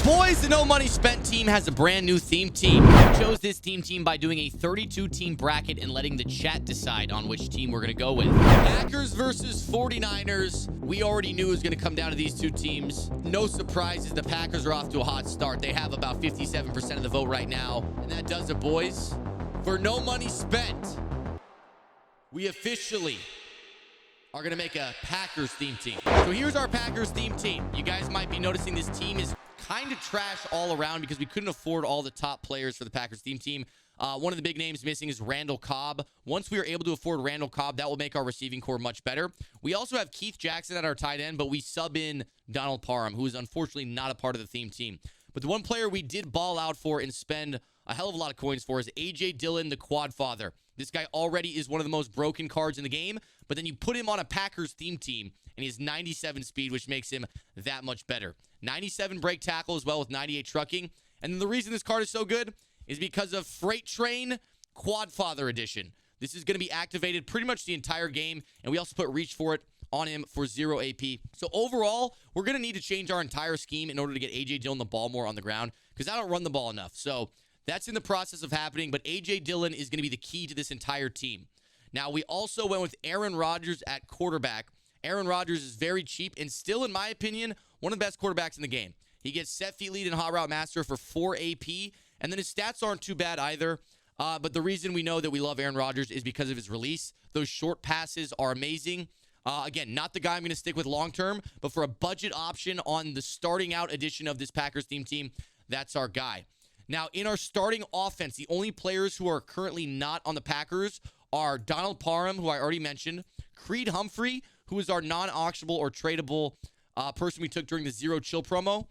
Boys, the No Money Spent team has a brand new theme team. We chose this theme team by doing a 32-team bracket and letting the chat decide on which team we're going to go with. Packers versus 49ers. We already knew it was going to come down to these two teams. No surprises, the Packers are off to a hot start. They have about 57% of the vote right now. And that does it, boys. For No Money Spent, we officially are going to make a Packers theme team. So here's our Packers theme team. You guys might be noticing this team is kind of trash all around because we couldn't afford all the top players for the Packers theme team. One of the big names missing is Randall Cobb. Once we are able to afford Randall Cobb, that will make our receiving core much better. We also have Keith Jackson at our tight end, but we sub in Donald Parham, who is unfortunately not a part of the theme team. But the one player we did ball out for and spend a hell of a lot of coins for is A.J. Dillon, the quad father. This guy already is one of the most broken cards in the game, but then you put him on a Packers theme team, and he has 97 speed, which makes him that much better. 97 break tackle as well with 98 trucking. And then the reason this card is so good is because of Freight Train Quad Father Edition. This is going to be activated pretty much the entire game, and we also put Reach for it on him for 0 AP. So overall, we're going to need to change our entire scheme in order to get A.J. Dillon the ball more on the ground because I don't run the ball enough. So that's in the process of happening, but A.J. Dillon is going to be the key to this entire team. Now, we also went with Aaron Rodgers at quarterback. Aaron Rodgers is very cheap and still, in my opinion, one of the best quarterbacks in the game. He gets set feet lead and hot route master for 4 AP, and then his stats aren't too bad either. But the reason we know that we love Aaron Rodgers is because of his release. Those short passes are amazing. Again, not the guy I'm going to stick with long-term, but for a budget option on the starting out edition of this Packers theme team, that's our guy. Now, in our starting offense, the only players who are currently not on the Packers are Donald Parham, who I already mentioned, Creed Humphrey, who is our non-auctionable or tradable person we took during the Zero Chill promo.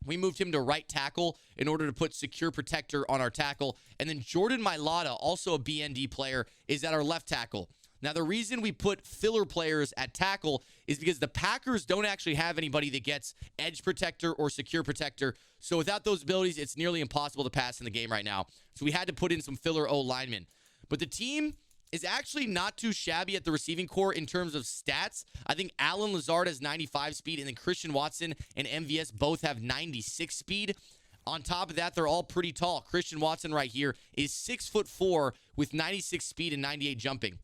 We moved him to right tackle in order to put secure protector on our tackle. And then Jordan Mailata, also a BND player, is at our left tackle. Now, the reason we put filler players at tackle is because the Packers don't actually have anybody that gets edge protector or secure protector. So without those abilities, it's nearly impossible to pass in the game right now. So we had to put in some filler O linemen. But the team is actually not too shabby at the receiving core in terms of stats. I think Alan Lazard has 95 speed, and then Christian Watson and MVS both have 96 speed. On top of that, they're all pretty tall. Christian Watson right here is 6'4" with 96 speed and 98 jumping.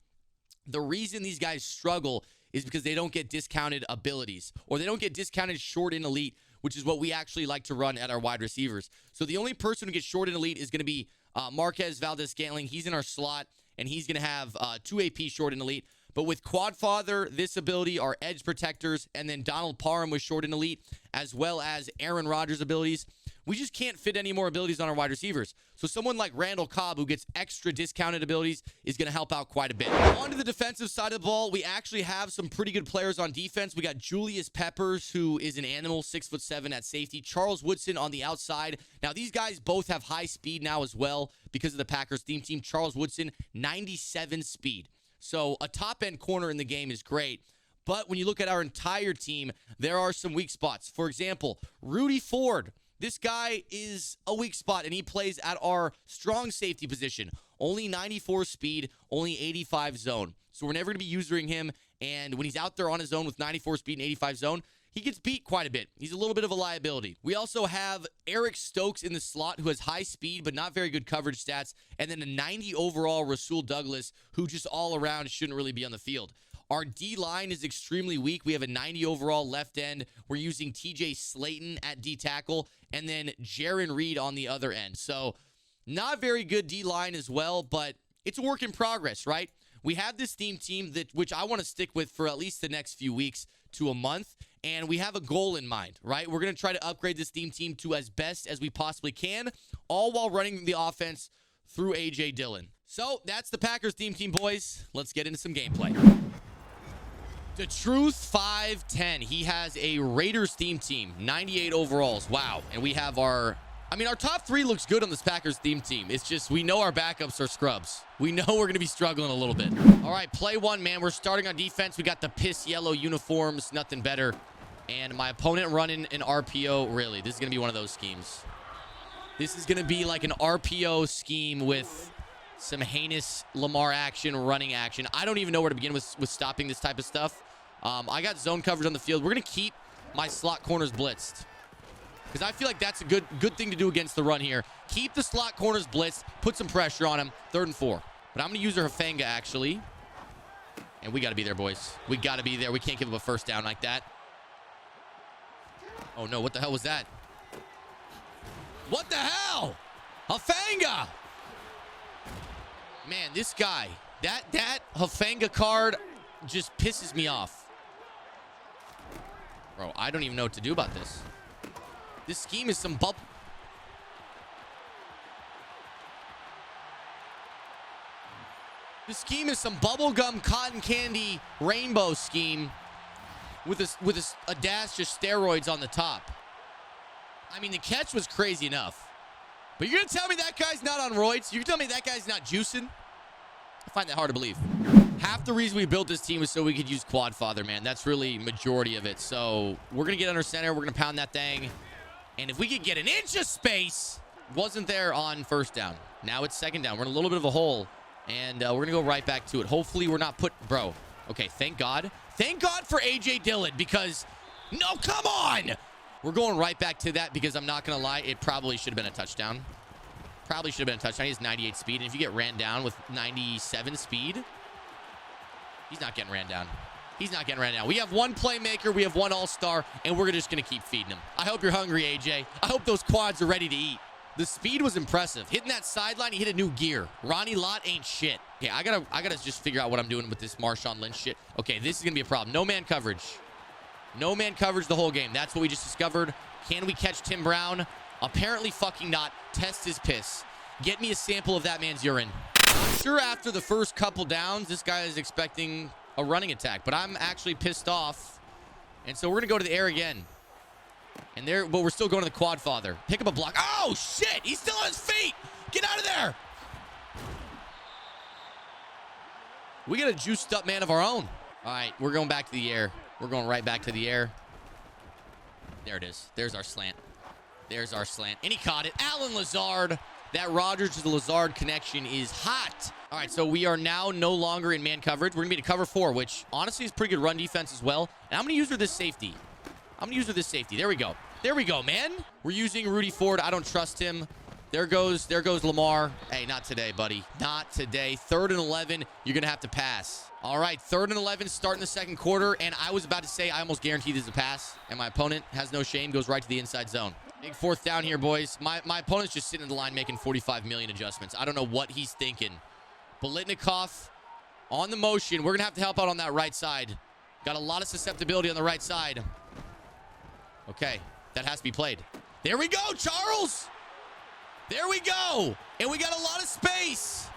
The reason these guys struggle is because they don't get discounted abilities, or they don't get discounted short and elite, which is what we actually like to run at our wide receivers. So the only person who gets short and elite is going to be Marquez Valdez-Scantling. He's in our slot, and he's going to have 2 AP short and elite. But with Quad Father, this ability, our edge protectors, and then Donald Parham with short and elite, as well as Aaron Rodgers' abilities, we just can't fit any more abilities on our wide receivers. So someone like Randall Cobb, who gets extra discounted abilities, is going to help out quite a bit. On to the defensive side of the ball, we actually have some pretty good players on defense. We got Julius Peppers, who is an animal, 6'7" at safety. Charles Woodson on the outside. Now, these guys both have high speed now as well because of the Packers theme team. Charles Woodson, 97 speed. So a top-end corner in the game is great. But when you look at our entire team, there are some weak spots. For example, Rudy Ford. This guy is a weak spot, and he plays at our strong safety position. Only 94 speed, only 85 zone. So we're never going to be using him, and when he's out there on his own with 94 speed and 85 zone, he gets beat quite a bit. He's a little bit of a liability. We also have Eric Stokes in the slot, who has high speed but not very good coverage stats, and then a 90 overall Rasul Douglas, who just all around shouldn't really be on the field. Our D-line is extremely weak. We have a 90 overall left end. We're using TJ Slayton at D-tackle, and then Jaron Reed on the other end. So not very good D-line as well, but it's a work in progress, right? We have this theme team which I want to stick with for at least the next few weeks to a month, and we have a goal in mind, right? We're going to try to upgrade this theme team to as best as we possibly can, all while running the offense through A.J. Dillon. So that's the Packers theme team, boys. Let's get into some gameplay. The Truth 510. He has a Raiders theme team, 98 overalls. Wow. And we have our top 3 looks good on this Packers theme team. It's just we know our backups are scrubs. We know we're going to be struggling a little bit. All right, play one, man. We're starting on defense. We got the piss yellow uniforms, nothing better. And my opponent running an RPO. Really, this is going to be one of those schemes. This is going to be like an RPO scheme with some heinous Lamar action, running action. I don't even know where to begin with stopping this type of stuff. I got zone coverage on the field. We're going to keep my slot corners blitzed. because I feel like that's a good thing to do against the run here. Keep the slot corners blitzed, put some pressure on him. 3rd and 4. But I'm going to use our Hafanga, actually. And we got to be there, boys. We got to be there. We can't give up a first down like that. Oh, no. What the hell was that? What the hell? Hafanga! Man, this guy, that Hafanga card just pisses me off. Bro, I don't even know what to do about this. This scheme is some bubble. This scheme is some bubblegum cotton candy rainbow scheme with a dash of steroids on the top. I mean, the catch was crazy enough. But you're going to tell me that guy's not on roids? You're going to tell me that guy's not juicing? I find that hard to believe. Half the reason we built this team was so we could use quad father, man. That's really majority of it. So we're going to get under center. We're going to pound that thing. And if we could get an inch of space, wasn't there on first down. Now it's 2nd down. We're in a little bit of a hole. And we're going to go right back to it. Hopefully we're not Bro. Okay, thank God. Thank God for A.J. Dillon because... No, come on! We're going right back to that because I'm not going to lie. It probably should have been a touchdown. Probably should have been a touchdown. He has 98 speed. And if you get ran down with 97 speed, he's not getting ran down. He's not getting ran down. We have one playmaker. We have one all-star. And we're just going to keep feeding him. I hope you're hungry, A.J. I hope those quads are ready to eat. The speed was impressive. Hitting that sideline, he hit a new gear. Ronnie Lott ain't shit. Okay, I gotta just figure out what I'm doing with this Marshawn Lynch shit. Okay, this is gonna be a problem. No man coverage. No man coverage the whole game. That's what we just discovered. Can we catch Tim Brown? Apparently fucking not. Test his piss. Get me a sample of that man's urine. I'm sure after the first couple downs, this guy is expecting a running attack, but I'm actually pissed off. And so we're gonna go to the air again. And there, but we're still going to the quad father. Pick up a block. Oh, shit! He's still on his feet! Get out of there! We got a juiced up man of our own. All right, we're going back to the air. We're going right back to the air. There it is. There's our slant. There's our slant. And he caught it. Alan Lazard. That Rodgers to the Lazard connection is hot. All right, so we are now no longer in man coverage. We're going to be to cover 4, which honestly is pretty good run defense as well. And I'm going to use her this safety. There we go. There we go, man. We're using Rudy Ford. I don't trust him. There goes Lamar. Hey, not today, buddy. Not today. 3rd and 11. You're going to have to pass. All right, 3rd and 11, starting the 2nd quarter. And I was about to say I almost guaranteed this is a pass. And my opponent has no shame, goes right to the inside zone. Big 4th down here, boys. My opponent's just sitting in the line making 45 million adjustments. I don't know what he's thinking. Bolitnikoff on the motion. We're going to have to help out on that right side. Got a lot of susceptibility on the right side. Okay, that has to be played. There we go, Charles. There we go. And we got a lot of space.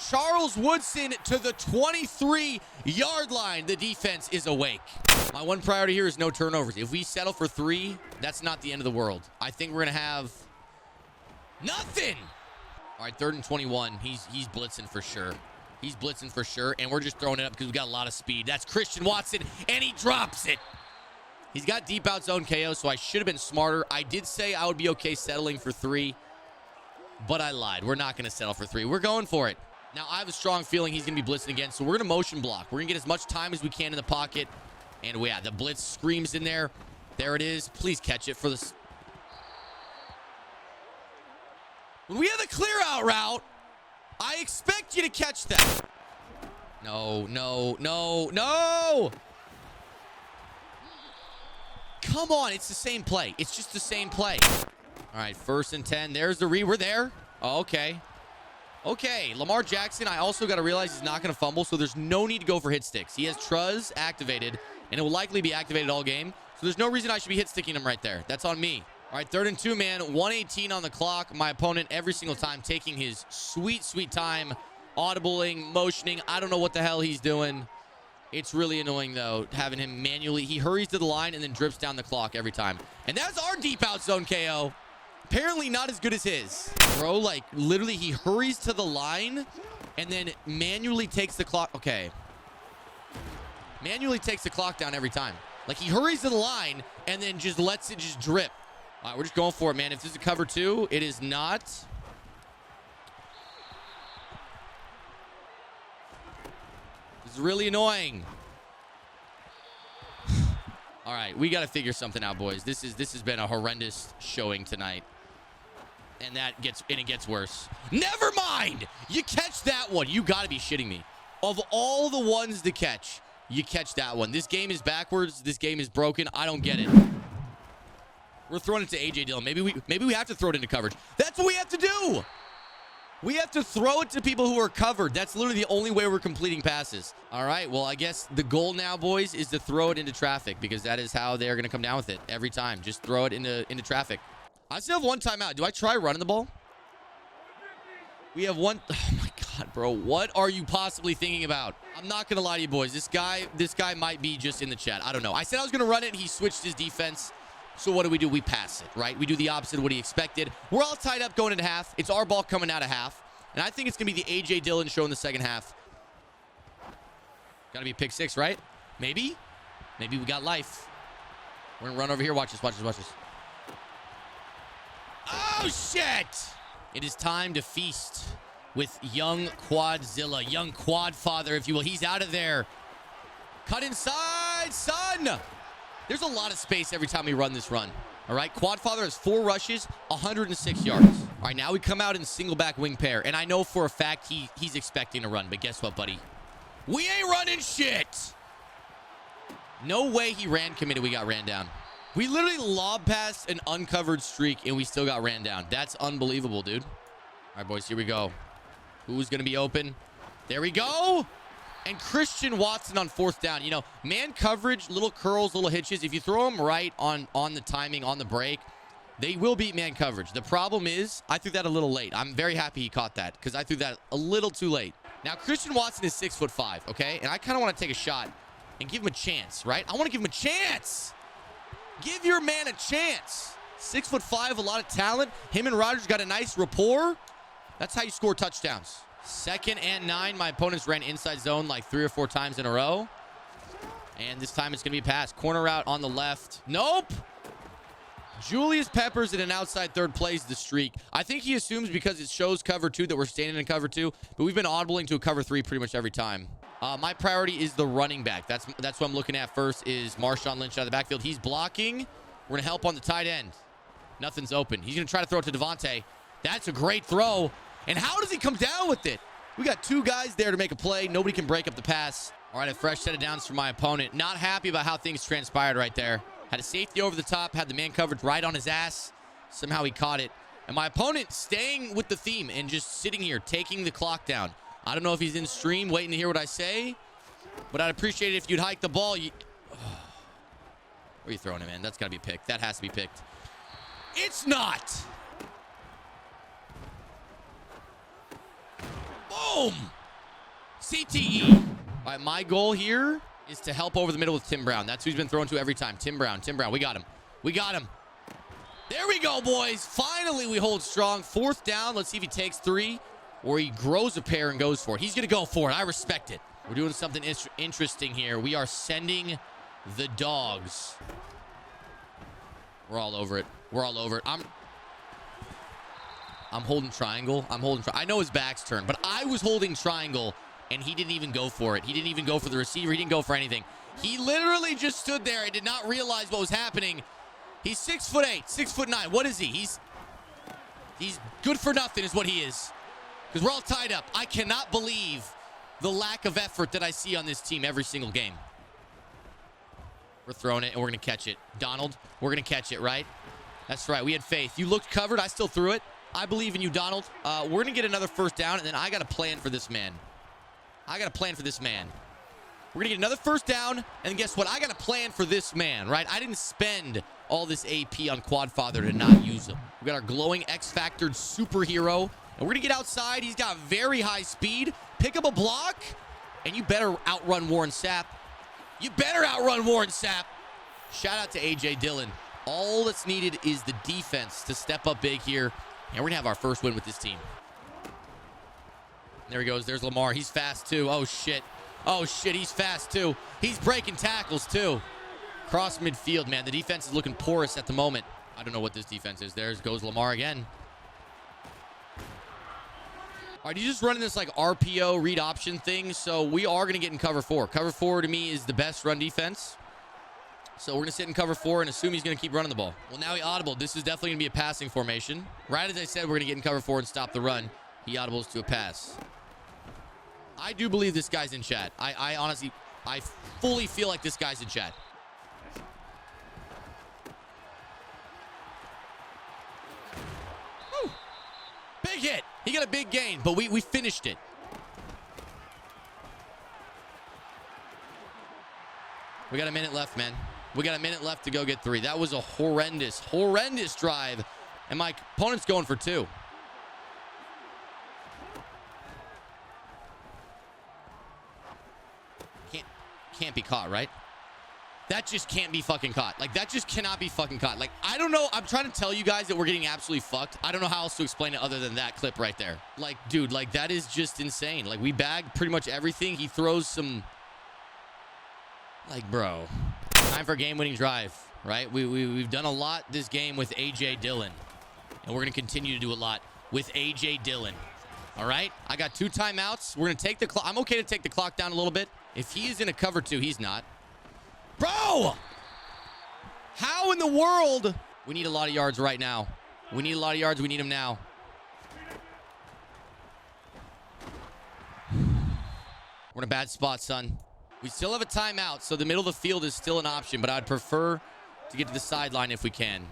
Charles Woodson to the 23-yard line. The defense is awake. My one priority here is no turnovers. If we settle for 3, that's not the end of the world. I think we're going to have nothing. All right, 3rd and 21. He's blitzing for sure. He's blitzing for sure. And we're just throwing it up because we got a lot of speed. That's Christian Watson, and he drops it. He's got deep out zone KO, so I should have been smarter. I did say I would be okay settling for 3, but I lied. We're not going to settle for 3. We're going for it. Now, I have a strong feeling he's going to be blitzing again, so we're going to motion block. We're going to get as much time as we can in the pocket. And, yeah, the blitz screams in there. There it is. Please catch it for this. When we have the clear-out route, I expect you to catch that. No, no, no, no! Come on, it's the same play. It's just the same play. All right, 1st and 10. There's the read. We're there. Oh, okay. Okay, Lamar Jackson, I also got to realize he's not going to fumble, so there's no need to go for hit sticks. He has Truz activated, and it will likely be activated all game, so there's no reason I should be hit sticking him right there. That's on me. All right, 3rd and 2, man. 1:18 on the clock. My opponent every single time taking his sweet, sweet time, audibling, motioning. I don't know what the hell he's doing. It's really annoying, though, having him manually. He hurries to the line and then drips down the clock every time. And that's our deep out zone KO. Apparently not as good as his. Bro, like, literally, he hurries to the line and then manually takes the clock. Okay. Manually takes the clock down every time. Like, he hurries to the line and then just lets it just drip. All right, we're just going for it, man. If this is a cover 2, it is not. This is really annoying. All right, we got to figure something out, boys. This has been a horrendous showing tonight. And it gets worse. Never mind. You catch that one. You got to be shitting me. Of all the ones to catch, you catch that one. This game is backwards. This game is broken. I don't get it. We're throwing it to AJ Dillon. Maybe we have to throw it into coverage. That's what we have to do. We have to throw it to people who are covered. That's literally the only way we're completing passes. All right, well, I guess the goal now, boys, is to throw it into traffic because that is how they're going to come down with it every time. Just throw it into traffic. I still have one timeout. Do I try running the ball? We have one. Oh, my God, bro. What are you possibly thinking about? I'm not going to lie to you, boys. This guy might be just in the chat. I don't know. I said I was going to run it. He switched his defense. So what do? We pass it, right? We do the opposite of what he expected. We're all tied up going into half. It's our ball coming out of half. And I think it's going to be the A.J. Dillon show in the second half. Got to be a pick six, right? Maybe. Maybe we got life. We're going to run over here. Watch this, watch this, watch this. Oh, shit! It is time to feast with young Quadzilla. Young Quadfather, if you will. He's out of there. Cut inside, son! There's a lot of space every time we run this run. All right, Quadfather has 4 rushes, 106 yards. All right, now we come out in single back wing pair. And I know for a fact he's expecting to run. But guess what, buddy? We ain't running shit. No way he ran committed. We got ran down. We literally lob passed an uncovered streak, and we still got ran down. That's unbelievable, dude. All right, boys, here we go. Who's going to be open? There we go. And Christian Watson on 4th down. You know, man coverage, little curls, little hitches. If you throw them right on the timing, on the break, they will beat man coverage. The problem is I threw that a little late. I'm very happy he caught that because I threw that a little too late. Now, Christian Watson is 6'5", okay? And I kind of want to take a shot and give him a chance, right? I want to give him a chance. Give your man a chance. 6'5", a lot of talent. Him and Rodgers got a nice rapport. That's how you score touchdowns. 2nd and 9. My opponents ran inside zone like 3 or 4 times in a row. And this time it's going to be a pass. Corner route on the left. Nope. Julius Peppers in an outside third plays the streak. I think he assumes because it shows cover 2 that we're standing in cover 2. But we've been audibling to a cover 3 pretty much every time. My priority is the running back. That's what I'm looking at first is Marshawn Lynch out of the backfield. He's blocking. We're going to help on the tight end. Nothing's open. He's going to try to throw it to Devontae. That's a great throw. And how does he come down with it? We got 2 guys there to make a play. Nobody can break up the pass. All right, a fresh set of downs for my opponent. Not happy about how things transpired right there. Had a safety over the top, had the man coverage right on his ass. Somehow he caught it. And my opponent staying with the theme and just sitting here, taking the clock down. I don't know if he's in stream waiting to hear what I say, but I'd appreciate it if you'd hike the ball. Where are you throwing it, man? That's got to be picked. That has to be picked. It's not. Boom. CTE. All right, my goal here is to help over the middle with Tim Brown. That's who he's been thrown to every time. Tim Brown. We got him. We got him. There we go, boys. Finally, we hold strong. 4th down. Let's see if he takes 3 or he grows a pair and goes for it. He's going to go for it. I respect it. We're doing something interesting here. We are sending the dogs. We're all over it. We're all over it. I'm holding triangle. I know his back's turned, but I was holding triangle, and he didn't even go for it. He didn't even go for the receiver. He didn't go for anything. He literally just stood there and did not realize what was happening. He's 6'8", 6'9". What is he? He's good for nothing is what he is. Because we're all tied up. I cannot believe the lack of effort that I see on this team every single game. We're throwing it, and we're going to catch it. Donald, we're going to catch it, right? That's right. We had faith. You looked covered. I still threw it. I believe in you, Donald. We're going to get another 1st down, and then I got a plan for this man. We're going to get another 1st down, and guess what? I got a plan for this man, right? I didn't spend all this AP on Quadfather to not use him. We got our glowing X-Factored superhero, and we're going to get outside. He's got very high speed. Pick up a block, and you better outrun Warren Sapp. Shout out to A.J. Dillon. All that's needed is the defense to step up big here, and we're going to have our first win with this team. There he goes. There's Lamar. He's fast, too. Oh, shit. He's fast, too. He's breaking tackles, too. Cross midfield, man. The defense is looking porous at the moment. I don't know what this defense is. There goes Lamar again. All right, he's just running this, like, RPO read option thing, so we are going to get in cover 4. Cover 4, to me, is the best run defense. So we're going to sit in cover 4 and assume he's going to keep running the ball. Well, now he audibled. This is definitely going to be a passing formation. Right as I said, we're going to get in cover 4 and stop the run. He audibles to a pass. I do believe this guy's in chat. I honestly, I fully feel like this guy's in chat. Woo. Big hit. He got a big gain, but we finished it. We got a minute left, man. We got a minute left to go get 3. That was a horrendous, horrendous drive. And my opponent's going for 2. Can't be caught, right? That just can't be fucking caught. Like, that just cannot be fucking caught. Like, I don't know. I'm trying to tell you guys that we're getting absolutely fucked. I don't know how else to explain it other than that clip right there. Like, dude, like, that is just insane. Like, we bagged pretty much everything. He throws some... Like, bro. Time for a game-winning drive, right? We've done a lot this game with A.J. Dillon. And we're going to continue to do a lot with A.J. Dillon. All right? I got 2 timeouts. We're going to take the clock. I'm okay to take the clock down a little bit. If he's in a cover 2, he's not. Bro! How in the world? We need a lot of yards right now. We need a lot of yards. We need them now. We're in a bad spot, son. We still have a timeout, so the middle of the field is still an option, but I'd prefer to get to the sideline if we can.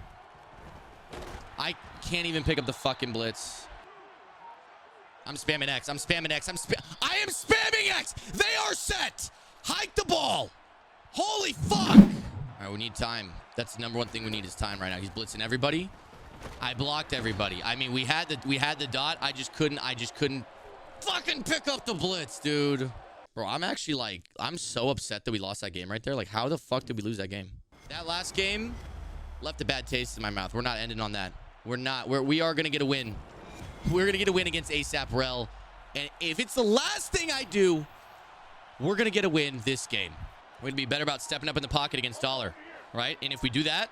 I can't even pick up the fucking blitz. I'm spamming X. I'm spamming X. I am spamming X. They are set. Hike the ball. Holy fuck. All right, we need time. That's the number one thing we need is time right now. He's blitzing everybody. I blocked everybody. I mean, we had the dot. I just couldn't fucking pick up the blitz, dude. Bro, I'm actually like, I'm so upset that we lost that game right there. Like, how the fuck did we lose that game? That last game left a bad taste in my mouth. We're not ending on that. We're not. We are going to get a win. We're going to get a win against ASAP Rel. And if it's the last thing I do, we're going to get a win this game. We're going to be better about stepping up in the pocket against Dollar, right? And if we do that,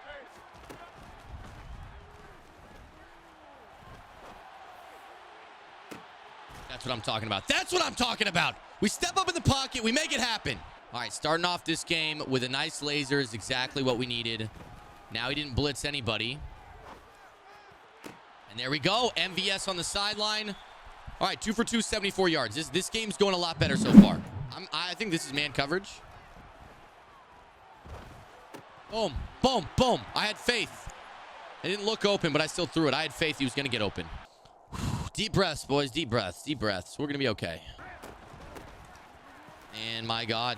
that's what I'm talking about. That's what I'm talking about. We step up in the pocket. We make it happen. All right, starting off this game with a nice laser is exactly what we needed. Now he didn't blitz anybody. And there we go. MVS on the sideline. All right, 2 for 2, 74 yards. This game's going a lot better so far. I think this is man coverage. Boom, boom, boom. I had faith. It didn't look open, but I still threw it. I had faith he was going to get open. Deep breaths, boys. Deep breaths. Deep breaths. We're going to be okay. And my God.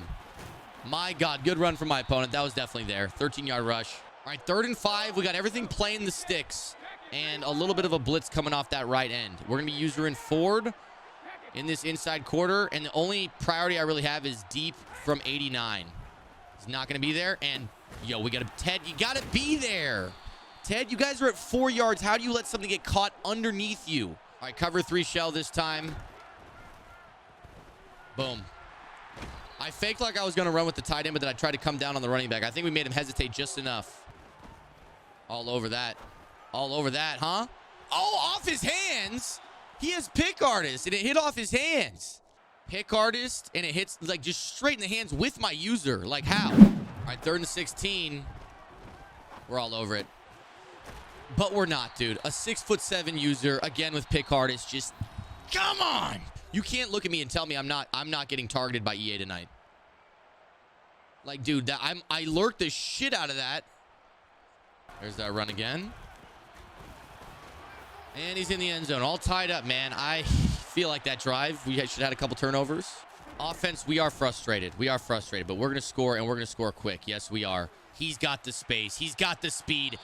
My God. Good run from my opponent. That was definitely there. 13-yard rush. All right, 3rd and 5. We got everything playing the sticks. And a little bit of a blitz coming off that right end. We're going to be user in Ford in this inside quarter. And the only priority I really have is deep from 89. He's not going to be there. And, yo, we got to... Ted, you got to be there. Ted, you guys are at 4 yards. How do you let something get caught underneath you? All right, cover 3 shell this time. Boom. I faked like I was going to run with the tight end, but then I tried to come down on the running back. I think we made him hesitate just enough. All over that. All over that, huh? Oh, off his hands. He has pick artist, and it hit off his hands. Pick artist, and it hits like just straight in the hands with my user. Like how? All right, 3rd and 16. We're all over it. But we're not, dude. A 6'7" user, again with pick artist, just come on. You can't look at me and tell me I'm not getting targeted by EA tonight. Like, dude, I lurked the shit out of that. There's that run again. And he's in the end zone. All tied up, man. I feel like that drive, we should have had a couple turnovers. Offense, we are frustrated. We are frustrated, but we're going to score, and we're going to score quick. Yes, we are. He's got the space. He's got the speed.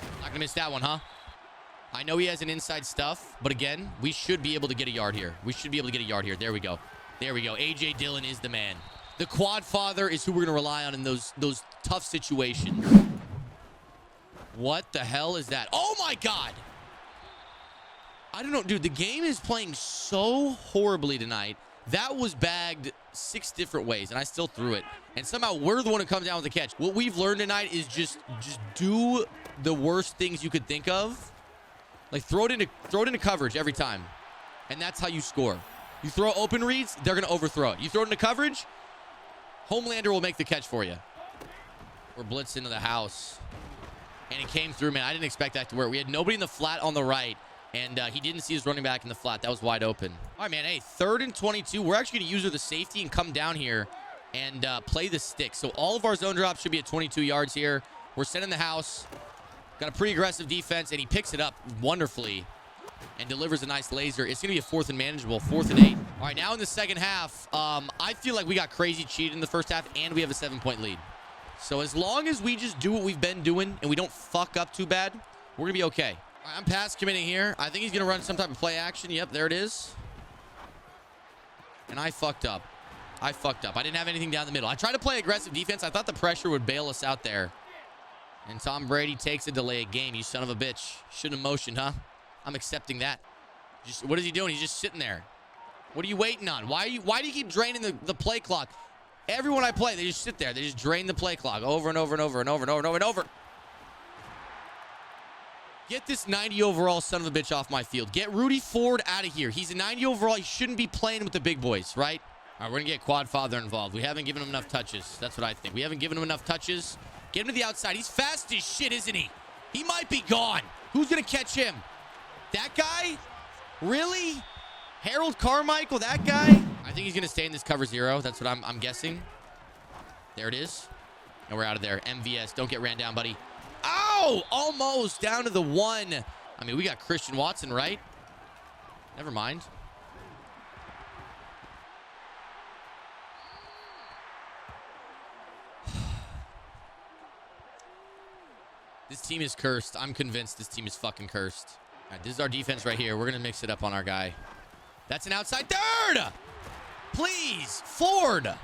Not going to miss that one, huh? I know he has an inside stuff, but again, we should be able to get a yard here. We should be able to get a yard here. There we go. There we go. A.J. Dillon is the man. The quad father is who we're going to rely on in those tough situations. What the hell is that? Oh, my God. I don't know. Dude, the game is playing so horribly tonight. That was bagged 6 different ways, and I still threw it. And somehow we're the one who comes down with the catch. What we've learned tonight is just do the worst things you could think of Like, throw it into coverage every time. And that's how you score. You throw open reads, they're going to overthrow it. You throw it into coverage, Homelander will make the catch for you. We're blitzing into the house. And it came through, man. I didn't expect that to work. We had nobody in the flat on the right. And he didn't see his running back in the flat. That was wide open. All right, man. Hey, 3rd and 22. We're actually going to use the safety and come down here and play the stick. So all of our zone drops should be at 22 yards here. We're sending the house. Got a pretty aggressive defense, and he picks it up wonderfully and delivers a nice laser. It's going to be a 4th and manageable, 4th and 8. All right, now in the second half, I feel like we got crazy cheated in the first half, and we have a 7-point lead. So as long as we just do what we've been doing and we don't fuck up too bad, we're going to be okay. All right, I'm pass committing here. I think he's going to run some type of play action. Yep, there it is. And I fucked up. I didn't have anything down the middle. I tried to play aggressive defense. I thought the pressure would bail us out there. And Tom Brady takes a delay of game. You son of a bitch. Shouldn't have motioned, huh? I'm accepting that. What is he doing? He's just sitting there. What are you waiting on? Why do you keep draining the play clock? Everyone I play, they just sit there. They just drain the play clock over and over and over and over and over and over and over. Get this 90 overall son of a bitch off my field. Get Rudy Ford out of here. He's a 90 overall. He shouldn't be playing with the big boys, right? All right, we're going to get Quad Father involved. We haven't given him enough touches. That's what I think. We haven't given him enough touches. Get him to the outside. He's fast as shit, isn't he? He might be gone. Who's going to catch him? That guy? Really? Harold Carmichael, that guy? I think he's going to stay in this cover 0. That's what I'm guessing. There it is. And we're out of there. MVS, don't get ran down, buddy. Oh, almost down to the 1. I mean, we got Christian Watson, right? Never mind. This team is cursed. I'm convinced this team is fucking cursed. All right, this is our defense right here. We're going to mix it up on our guy. That's an outside third. Please, Ford.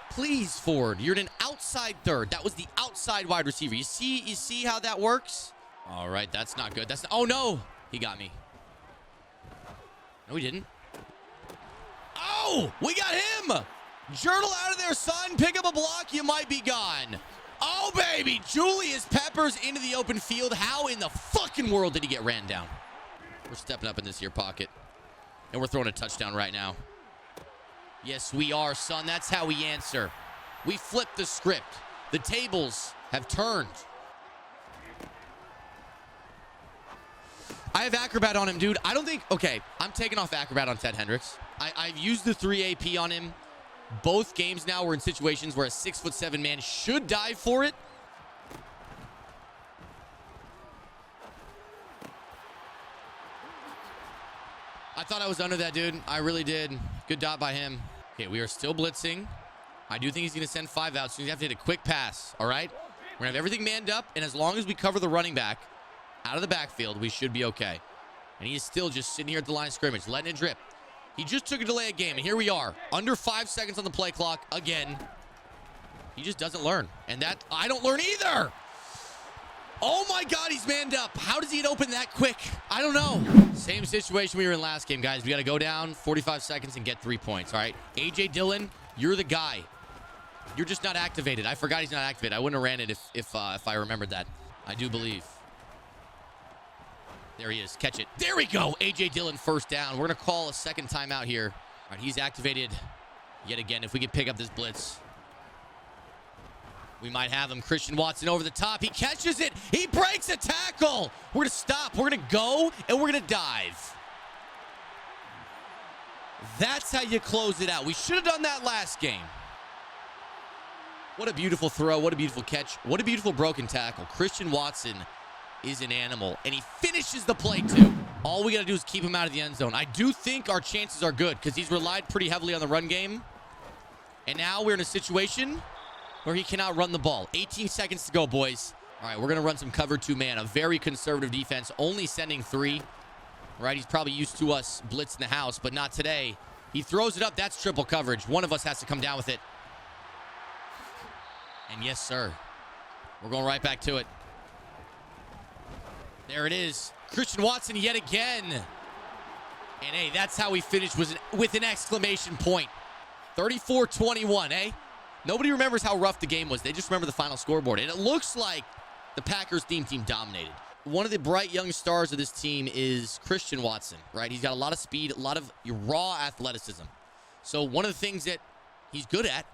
Please, Ford. You're an outside third. That was the outside wide receiver. You see how that works? All right, that's not good. Oh, no. He got me. No, he didn't. Oh, we got him. Journal out of there, son. Pick up a block. You might be gone. Oh, baby. Julius Peppers into the open field. How in the fucking world did he get ran down? We're stepping up in this here pocket. And we're throwing a touchdown right now. Yes, we are, son. That's how we answer. We flipped the script. The tables have turned. I have Acrobat on him, dude. I don't think... Okay, I'm taking off Acrobat on Ted Hendricks. I've used the 3 AP on him. Both games now we're in situations where a 6'7" man should dive for it. I thought I was under that, dude. I really did. Good dot by him. Okay, we are still blitzing. I do think he's going to send 5 out, so he's going to have to hit a quick pass, all right? We're going to have everything manned up, and as long as we cover the running back out of the backfield, we should be okay. And he is still just sitting here at the line of scrimmage, letting it drip. He just took a delay of game, and here we are. Under 5 seconds on the play clock again. He just doesn't learn. And that, I don't learn either. Oh, my God, he's manned up. How does he get open that quick? I don't know. Same situation we were in last game, guys. We got to go down 45 seconds and get 3 points, all right? A.J. Dillon, you're the guy. You're just not activated. I forgot he's not activated. I wouldn't have ran it if I remembered that. I do believe. There he is. Catch it. There we go. A.J. Dillon, first down. We're going to call a second timeout here. All right, he's activated yet again. If we can pick up this blitz, we might have him. Christian Watson over the top. He catches it. He breaks a tackle. We're going to stop. We're going to go, and we're going to dive. That's how you close it out. We should have done that last game. What a beautiful throw. What a beautiful catch. What a beautiful broken tackle. Christian Watson is an animal, and he finishes the play too. All we got to do is keep him out of the end zone. I do think our chances are good because he's relied pretty heavily on the run game. And now we're in a situation where he cannot run the ball. 18 seconds to go, boys. All right, we're going to run some cover 2 man. A very conservative defense, only sending 3. Right, he's probably used to us blitzing the house, but not today. He throws it up. That's triple coverage. One of us has to come down with it. And yes, sir. We're going right back to it. There it is. Christian Watson yet again. And hey, that's how we finished, was with an exclamation point. 34-21, eh? Nobody remembers how rough the game was. They just remember the final scoreboard. And it looks like the Packers team dominated. one of the bright young stars of this team is Christian Watson, right? He's got a lot of speed, a lot of raw athleticism. So one of the things that he's good at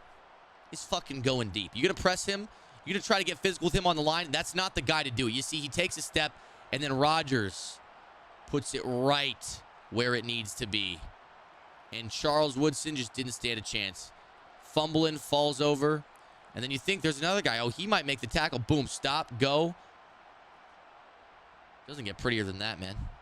is fucking going deep. You're going to press him. You're going to try to get physical with him on the line. That's not the guy to do it. You see, he takes a step, and then Rodgers puts it right where it needs to be. And Charles Woodson just didn't stand a chance. Fumbling, falls over. And then you think there's another guy. Oh, he might make the tackle. Boom, stop, go. Doesn't get prettier than that, man.